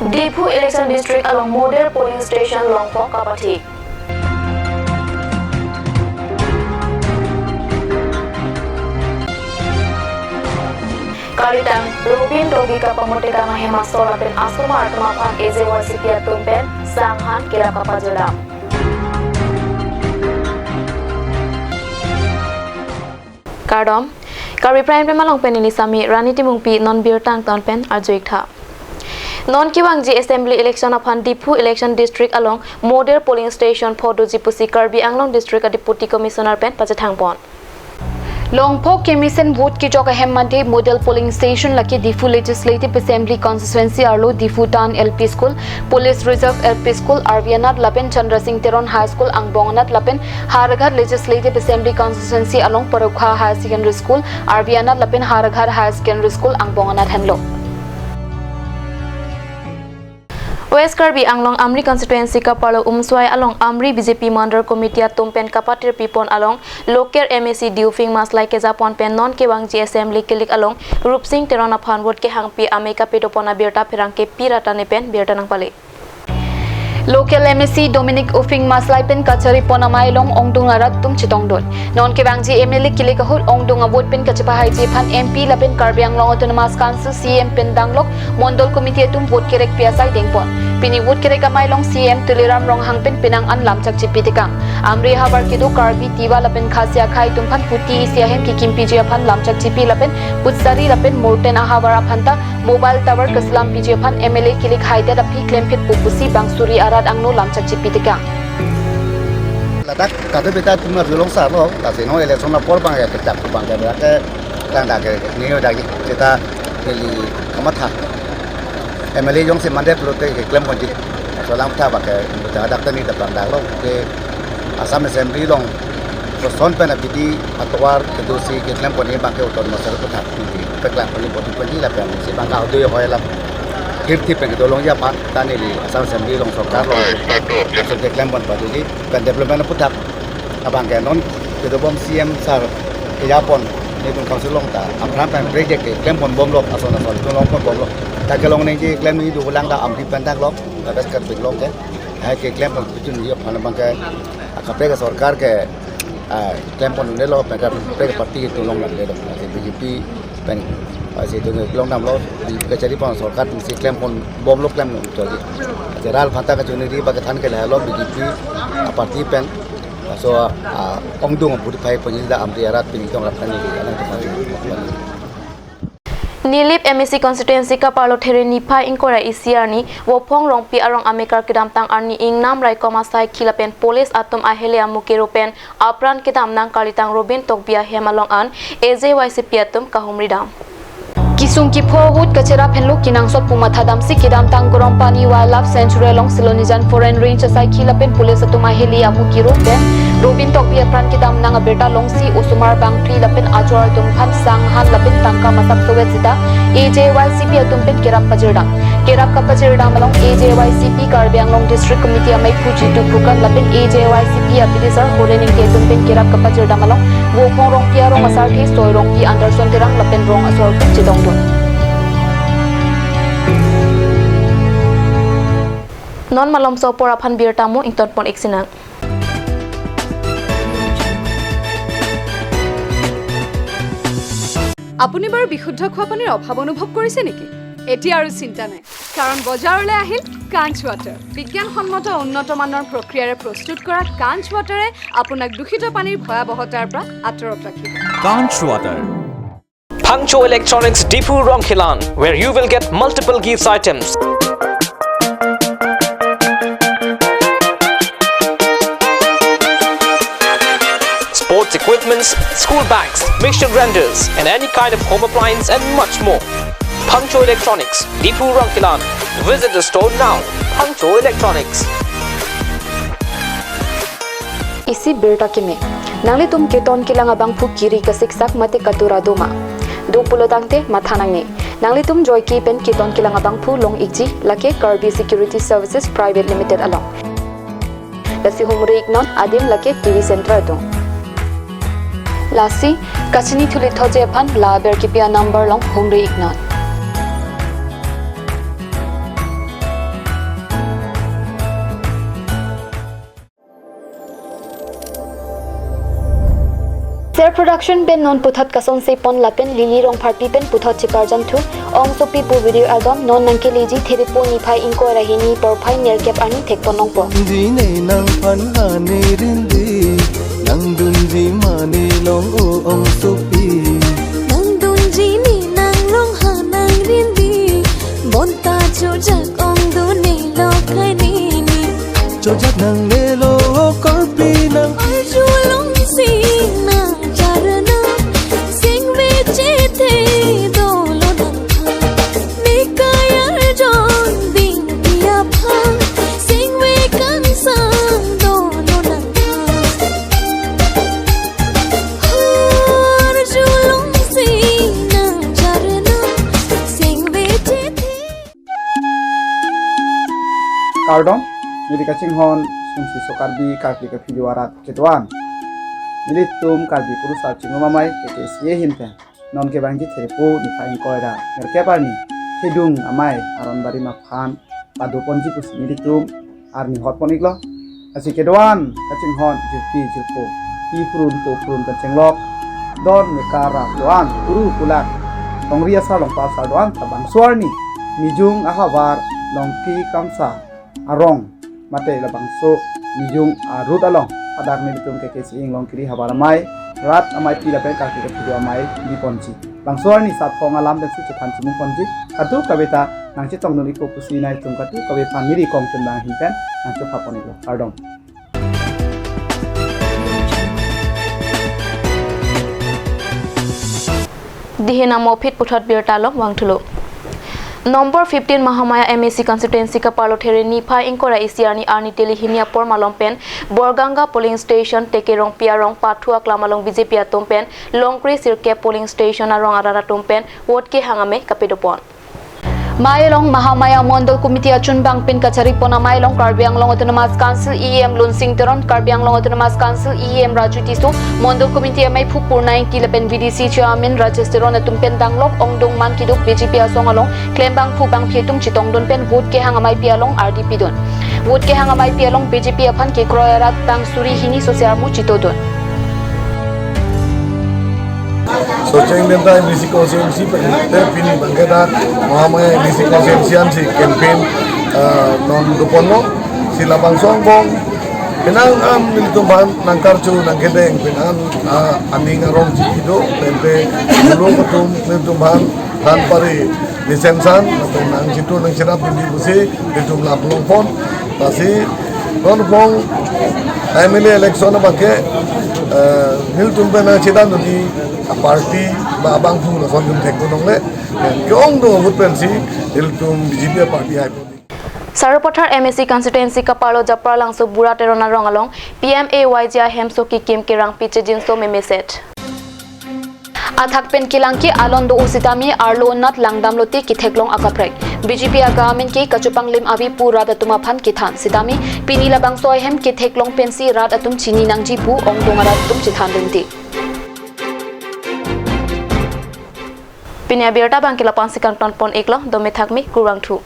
Difu Election District along Model Polling Station Longpok Kapati. Kalitang Robin Togika Pemutika Mahema Solapen Asumar Kemapan EJYCP Tumpen Sanghan Kira Kapajelam. Kardom Kari Prime Pemalong Penini Sami Rani Timungpi Non Bir Tang Ton Pen Arjuik Tha. Non Kiwangji Assembly Election upon Difu Election District along Model Polling Station Photo Jipusi Karbi Anglong District Deputy Commissioner Pen Pachatangpon. Longpok Commission vote ki joka hemmante Model Polling Station laki Difu Legislative Assembly Constituency arlo Difu Town LP School, Police Reserve LP School, Arvianat Lapen Chandra Singh Teron High School, Angbonganat Lapen Haraghar Legislative Assembly Constituency along Parukha High Secondary School, Arvianat Lapen Haraghar High Secondary School, Angbonganat Henlo. West Karbi Anglong Amri constituency ka parlo umswai along Amri BJP Mandar Committee Tumpen Kapatir Pipon along Loker MAC Diufing Maslai ke Japon pen non ke Wangji Assembly kilik along Rup Singh Terona Phan vote ke hangpi Ameka Pedopona Birta Pirang ke Pirata ne pen Birta nang pale. Local MSC Dominic Ufing Maslai pen Kachari Ponamai long Ongdung Arat Tum Chitongdon. Non ke Wangji MLA kilik ahut Ongdung Abot pen Kachipa Haji Phan MP Lapen Karbi Anglong Autonomous Council CM pen Danglok Mondol Committee tum vote kerek piasai dengpon. Pini wood kere kamay long CM tuliram rong hangpen pinang an lamchak chipitikang amri habar kidu Karbi tiwa lapen khasya khai tumpan puti isiahem ki kimpiji aphan lamchak chipi lapen putsari lapen morten ahabar aphanta mobile tower kaslam piji aphan MLA kilik haide rapi claim pit pupusi bangsuri arad angno lamchak chipitikang ladak kata beta tumar julong saro kasi no election na por bang ya kecap bang ya ke tanda ke niyo dagi kita beli kamatha MLA yang si mandek protek ke klaim konji, soalang apa ke kita ada tani dapat dah loh ke Assam Assembly long, soal pen abdi atwar kedusi ke klaim konji bangke otonomous terpecah di peklan konji lah pen si bangka audio hoy lah, kirti pen kedolong ya pak tani di Assam Assembly long sokar long, so ke klaim konji bagi pen development putak, abang ke non kedobom CM sar ke Japon ni pun council long ta, amran pen project ke klaim konji bom long asal long pun bom long. Tak kalau ni je klaim ni dua lang dah ambil pentak lok, ada sekat belok ke, ke klaim pun tujuan dia mana bangke, kapre ke sarkar ke klaim pun ni lok, kapre ke parti itu long nak lok, BJP pen, asyik tu long nam lok, kecari pun sarkar mesti klaim pun bom lok klaim lok, jadi ral fantak ke cuni bagai than ke lok BJP parti pen, so ongdung budi pai pun jadi ambil arat pini kau rakan ni, anak tu Nilip MSC constituency ka parlo there nipa inkora isiarni wopong rongpi arong amekar kidam tang arni ing nam rai komasai khilapen police atom ahele amuke ropen apran kidam nang kalitang Robin Tokbia hemalong an EJYCP atom kahumridam Kisung ki phot kachera phenlo kinang sot pumatha damsi kidam tang gorong pani wildlife sanctuary long Silonijan foreign range asai khilapen police atom ahele amuke ropen Robin Tokbia pran kidam nang berta longsi usumar bangpri lapen ajwar tumpan sanghan lapen tangka masak sowet sita EJYCP atumpen kerap kapajirdam along EJYCP Karbi Anglong District Committee amai puji tu bukan lapen EJYCP apidisar horening ke atumpen kerap kapajirdam along wopong rong pia rong asar thi soy rong pi Anderson terang lapen rong asor chidongdon non malom so poraphan birtamu ington pon eksinang আপুনি বাৰু বিশুদ্ধ খোৱা পানীৰ অভাৱ অনুভৱ কৰিছে নেকি এতিয়া আৰু চিন্তা নাই কাৰণ বজাৰলৈ আহিল কাঞ্চ ৱাটাৰ বিজ্ঞানসন্মত উন্নত মানৰ প্ৰক্ৰিয়াৰে প্ৰস্তুত কৰা কাঞ্চ ৱাটাৰে আপোনাক দূষিত পানীৰ ভয়াৱহতাৰ পৰা আঁতৰত ৰাখিব কাঞ্চ water Phangcho Electronics Difu Rongkhilan where you will get multiple gifts items sports equipments, school bags, mixture grinders, and any kind of home appliance and much more. Phangcho Electronics, Difu Rongkhilan. Visit the store now. Phangcho Electronics. Isi berta kime. Nangli tum keton kilang abang pu kiri ke siksak mate katura doma. Do pulo tangte mathanang ne. Nangli tum joy ki pen keton kilang abang pu long ikji lake Karbi Security Services Private Limited along. Lasi humre iknon adim lake TV Center atong. Lasi, kachini thuli thoje phan la ber kipia number long humre iknon. Star Production pen non puthat kasong se pon lapen lili rong party pen puthat chikar jan thu ong so pi pu video album non nang ke leji thede po ni phai inko rahini por phai ner kep ani thek pon nong po ji ne nang phan ha ne rin di nang dun ji ma ne long o ong so pi nang dun ji ni nang long ha nang rin di bon ta cho jak ong du ne lo khai ni ni cho jak nang ne lo kor pi nang ai chu long si na char na sing ve che the do lo nang tha me ka yar jon ding dia pha sing ve kan sang do lo nang tha har chu long si na char na sing ve che the Kardom, jadi kacing hon, sungsi sokarbi karbi ke video arat ketuan. Milit tum karbi kurusa cingo mamai keke siye hinte. Non ke bangji telepo ni paling koida. Merke parni, hidung amai aron bari mafan padu ponji pus milit tum arni hot poniklo. Asi ketuan kacing hon jirpi jirpo. Purun kacing lok. Don mekara doan uru kulak. Tongria sa long pasal doan tabang suarni. Mijung ahabar longki kamsa. Arong mate labang so nijung arut along adak ni bitum keke siing long kiri habaramai rat amai pila pe kaki ke video amai di ponji bangsuar ni sap kong alam dan si cepan cimung ponji katu kabeta nang citong nuli ko pusi nai tum katu kabe paniri kong cendang hinten nang cepa ponilo pardon Dihina mopit puthat bir talok wangthulu Number 15 Mahamaya MSC constituency ka palothere ni pha inkora isiarni arni telehinia por malompen Borganga polling station tekerong piarong pathua klamalong BJP atompen Longkri sirke polling station arong arara tompen wot ke hangame kapedopon Mailong Mahamaya Mondol Committee Achunbang Pin Kachari Pona Mailong Karbi Anglong Autonomous Council EM Lunsing Teron Karbi Anglong Autonomous Council EM Raju Tisu Mondol Committee Mai Phupurnai Kilapen VDC Chairman Rajesh Teron Atumpen Danglok Ongdong Man Kiduk BJP Asongalong Klembang Phubang Phietum Chitong Don Pen Vote ke Hangamai Pialong RDP Don Vote ke Hangamai Pialong BJP Aphan ke Kroyarat Tang Suri Hini Sosiarmu Chitodon Soceng denta MDC konsensi terpini bangketa Mahamaya MDC konsensian si campaign non dupono sila bangsong bong pinang nilitumban nang karcu nang kedeng pinang aning arong cikido tempe dulu ketum nilitumban tanpa lisensan nang situ nang sirap di busi nilitum lapelong pon pasti non bong MLA election bangke nilitumban nang citan di parti babang pung na sondum teknong le kyong do mutpensi iltum BJP party hai Saropothar MSC constituency ka palo japra langso bura terona rongalong PMAYJ hemso ki kim kirang piche jinso memeset Athak pen kilangki alondo usitami arlo nat langdam loti ki theklong akaprek BJP agamen ki kachupang lim avi pura datuma phan ki than sidami pinila bangso hem ki theklong pensi rat atum chini nangji pu ongdongara tum chithan denti Pinya birta bangkila pansikan tonpon iklo dome thakmi kurang thu